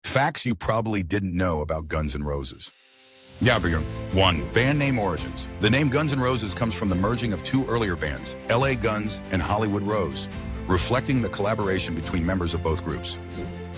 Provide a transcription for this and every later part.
Facts you probably didn't know about Guns N' Roses. 1. Band name origins. The name Guns N' Roses comes from the merging of two earlier bands, LA Guns and Hollywood Rose, reflecting the collaboration between members of both groups.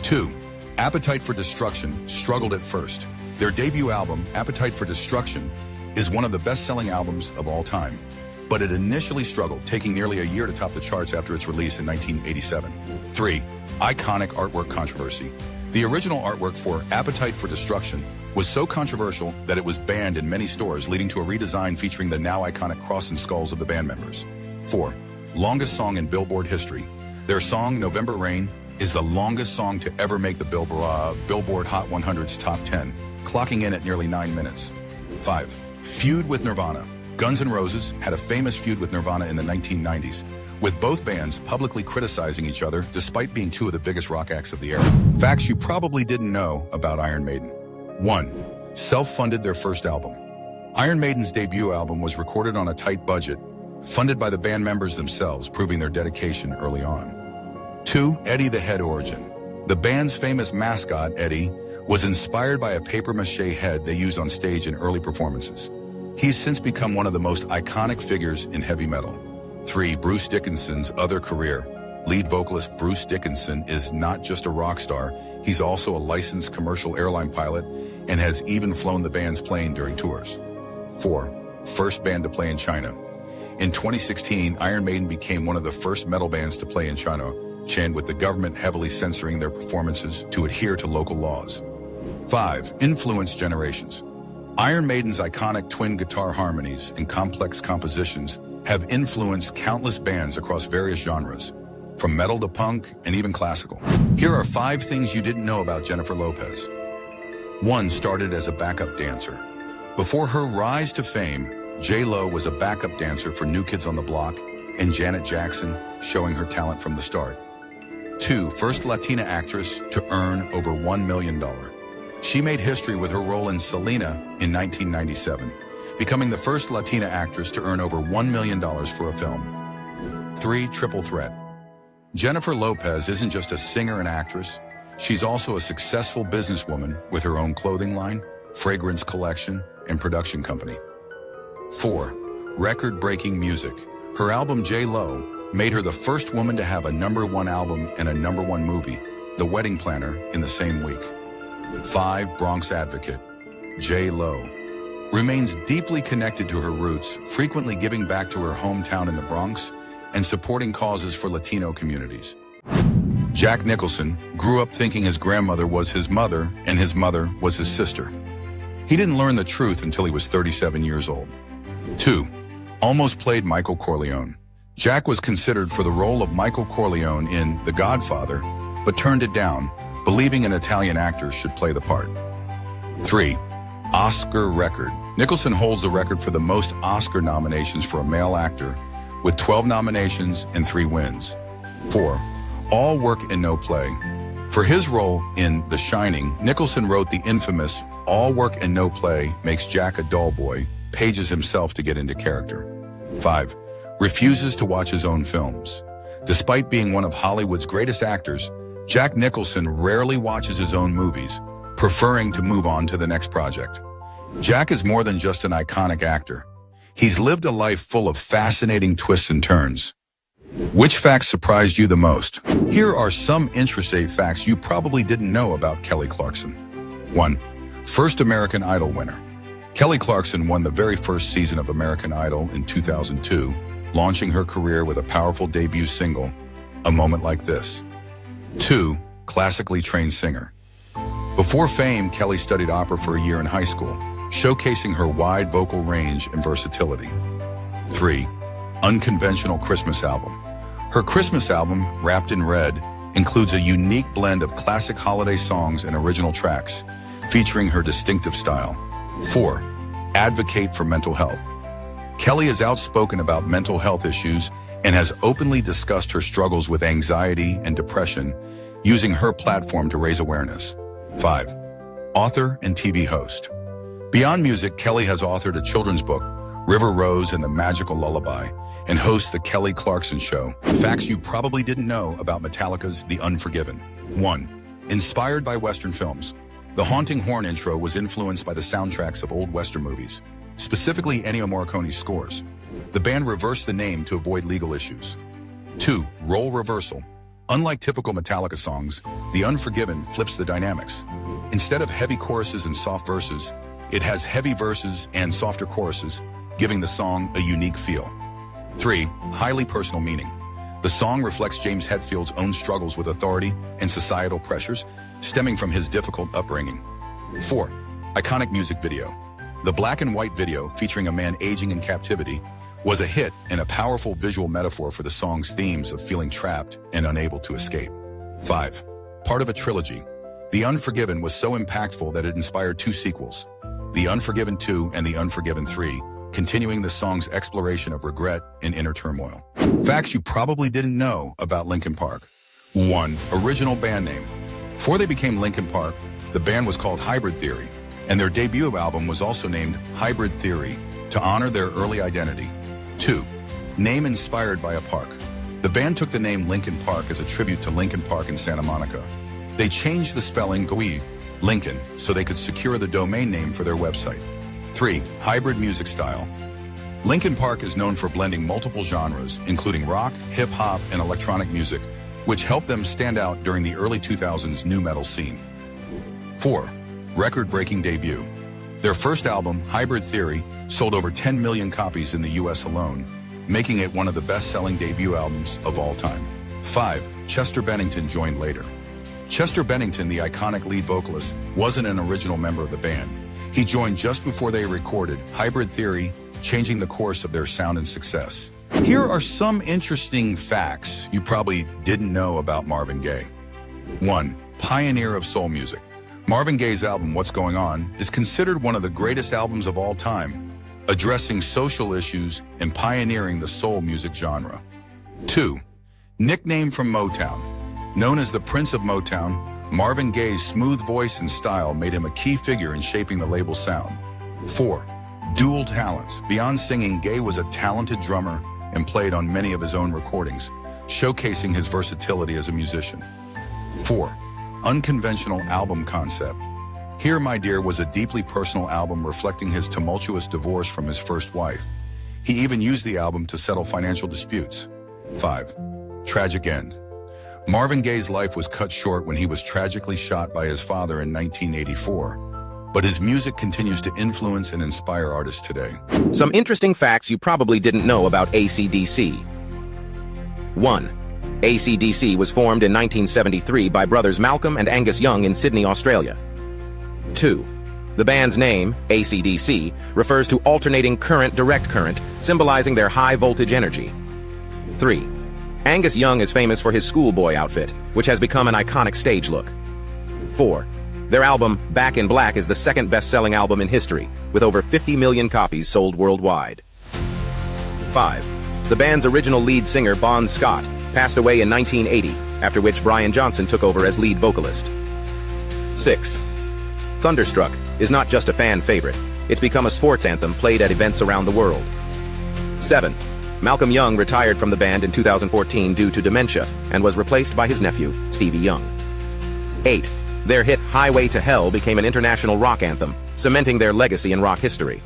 2. Appetite for Destruction struggled at first. Their debut album, Appetite for Destruction, is one of the best-selling albums of all time, but it initially struggled, taking nearly a year to top the charts after its release in 1987. 3. Iconic artwork controversy. The original artwork for Appetite for Destruction was so controversial that it was banned in many stores, leading to a redesign featuring the now iconic cross and skulls of the band members. 4. Longest song in Billboard history. Their song, November Rain, is the longest song to ever make the Billboard Hot 100's top 10, clocking in at nearly 9 minutes. 5. Feud with Nirvana. Guns N' Roses had a famous feud with Nirvana in the 1990s, with both bands publicly criticizing each other despite being two of the biggest rock acts of the era. Facts you probably didn't know about Iron Maiden. 1. Self-funded their first album. Iron Maiden's debut album was recorded on a tight budget, funded by the band members themselves, proving their dedication early on. 2. Eddie the Head origin. The band's famous mascot, Eddie, was inspired by a papier-mâché head they used on stage in early performances. He's since become one of the most iconic figures in heavy metal. 3. Bruce Dickinson's other career. Lead vocalist Bruce Dickinson is not just a rock star, he's also a licensed commercial airline pilot and has even flown the band's plane during tours. 4. First band to play in China. In 2016, Iron Maiden became one of the first metal bands to play in China, with the government heavily censoring their performances to adhere to local laws. 5. Influenced generations. Iron Maiden's iconic twin guitar harmonies and complex compositions have influenced countless bands across various genres, from metal to punk and even classical. Here are 5 things you didn't know about Jennifer Lopez. 1. Started as a backup dancer. Before her rise to fame, J.Lo was a backup dancer for New Kids on the Block and Janet Jackson, showing her talent from the start. 2. First Latina actress to earn over $1 million. She made history with her role in Selena in 1997, becoming the first Latina actress to earn over $1 million for a film. 3. Triple threat. Jennifer Lopez isn't just a singer and actress, she's also a successful businesswoman with her own clothing line, fragrance collection, and production company. 4. Record-breaking music. Her album J.Lo made her the first woman to have a #1 album and a #1 movie, The Wedding Planner, in the same week. 5. Bronx advocate. J.Lo remains deeply connected to her roots, frequently giving back to her hometown in the Bronx and supporting causes for Latino communities. Jack Nicholson grew up thinking his grandmother was his mother and his mother was his sister. He didn't learn the truth until he was 37 years old. 2. Almost played Michael Corleone. Jack was considered for the role of Michael Corleone in The Godfather, but turned it down, believing an Italian actor should play the part. 3. Oscar record. Nicholson holds the record for the most Oscar nominations for a male actor, with 12 nominations and 3 wins. 4. All work and no play. For his role in The Shining, Nicholson wrote the infamous "All work and no play makes Jack a dull boy," pages himself to get into character. 5. Refuses to watch his own films. Despite being one of Hollywood's greatest actors, Jack Nicholson rarely watches his own movies, preferring to move on to the next project. Jack is more than just an iconic actor. He's lived a life full of fascinating twists and turns. Which facts surprised you the most? Here are some interesting facts you probably didn't know about Kelly Clarkson. 1. First American Idol winner. Kelly Clarkson won the very first season of American Idol in 2002, launching her career with a powerful debut single, A Moment Like This. 2. Classically trained singer. Before fame, Kelly studied opera for a year in high school, showcasing her wide vocal range and versatility. 3. Unconventional Christmas album. Her Christmas album, Wrapped in Red, includes a unique blend of classic holiday songs and original tracks, featuring her distinctive style. 4. Advocate for mental health. Kelly is outspoken about mental health issues and has openly discussed her struggles with anxiety and depression, using her platform to raise awareness. 5. Author and TV host. Beyond music, Kelly has authored a children's book, River Rose and the Magical Lullaby, and hosts The Kelly Clarkson Show. Facts you probably didn't know about Metallica's The Unforgiven. 1. Inspired by Western films, the haunting horn intro was influenced by the soundtracks of old Western movies, specifically Ennio Morricone's scores. The band reversed the name to avoid legal issues. 2. Role reversal. Unlike typical Metallica songs, the Unforgiven flips the dynamics. Instead of heavy choruses and soft verses, it has heavy verses and softer choruses, giving the song a unique feel. 3. Highly personal meaning. The song reflects James Hetfield's own struggles with authority and societal pressures stemming from his difficult upbringing. 4. Iconic music video. The black and white video featuring a man aging in captivity was a hit and a powerful visual metaphor for the song's themes of feeling trapped and unable to escape. 5. Part of a trilogy. The Unforgiven was so impactful that it inspired 2 sequels, The Unforgiven 2 and The Unforgiven 3, continuing the song's exploration of regret and inner turmoil. Facts you probably didn't know about Linkin Park. 1. Original band name. Before they became Linkin Park, the band was called Hybrid Theory, and their debut album was also named Hybrid Theory to honor their early identity. 2. Name inspired by a park. The band took the name Linkin Park as a tribute to Linkin Park in Santa Monica. They changed the spelling Gui, Lincoln, so they could secure the domain name for their website. 3. Hybrid music style. Linkin Park is known for blending multiple genres, including rock, hip-hop, and electronic music, which helped them stand out during the early 2000s nu metal scene. 4. Record-breaking debut. Their first album, Hybrid Theory, sold over 10 million copies in the US alone, making it one of the best-selling debut albums of all time. 5. Chester Bennington joined later. Chester Bennington, the iconic lead vocalist, wasn't an original member of the band. He joined just before they recorded Hybrid Theory, changing the course of their sound and success. Here are some interesting facts you probably didn't know about Marvin Gaye. 1. Pioneer of soul music. Marvin Gaye's album, What's Going On, is considered one of the greatest albums of all time, addressing social issues and pioneering the soul music genre. 2. Nickname from Motown. Known as the Prince of Motown, Marvin Gaye's smooth voice and style made him a key figure in shaping the label's sound. 4. Dual talents. Beyond singing, Gaye was a talented drummer and played on many of his own recordings, showcasing his versatility as a musician. 4. Unconventional album concept. Here, My Dear was a deeply personal album reflecting his tumultuous divorce from his first wife. He even used the album to settle financial disputes. 5. Tragic end. Marvin Gaye's life was cut short when he was tragically shot by his father in 1984, but his music continues to influence and inspire artists today. Some interesting facts you probably didn't know about ACDC. 1. ACDC was formed in 1973 by brothers Malcolm and Angus Young in Sydney, Australia. 2. The band's name, ACDC, refers to alternating current direct current, symbolizing their high-voltage energy. 3. Angus Young is famous for his schoolboy outfit, which has become an iconic stage look. 4. Their album, Back in Black, is the second best-selling album in history, with over 50 million copies sold worldwide. 5. The band's original lead singer, Bon Scott, passed away in 1980, after which Brian Johnson took over as lead vocalist. 6. Thunderstruck is not just a fan favorite, it's become a sports anthem played at events around the world. 7. Malcolm Young retired from the band in 2014 due to dementia and was replaced by his nephew, Stevie Young. 8. Their hit Highway to Hell became an international rock anthem, cementing their legacy in rock history.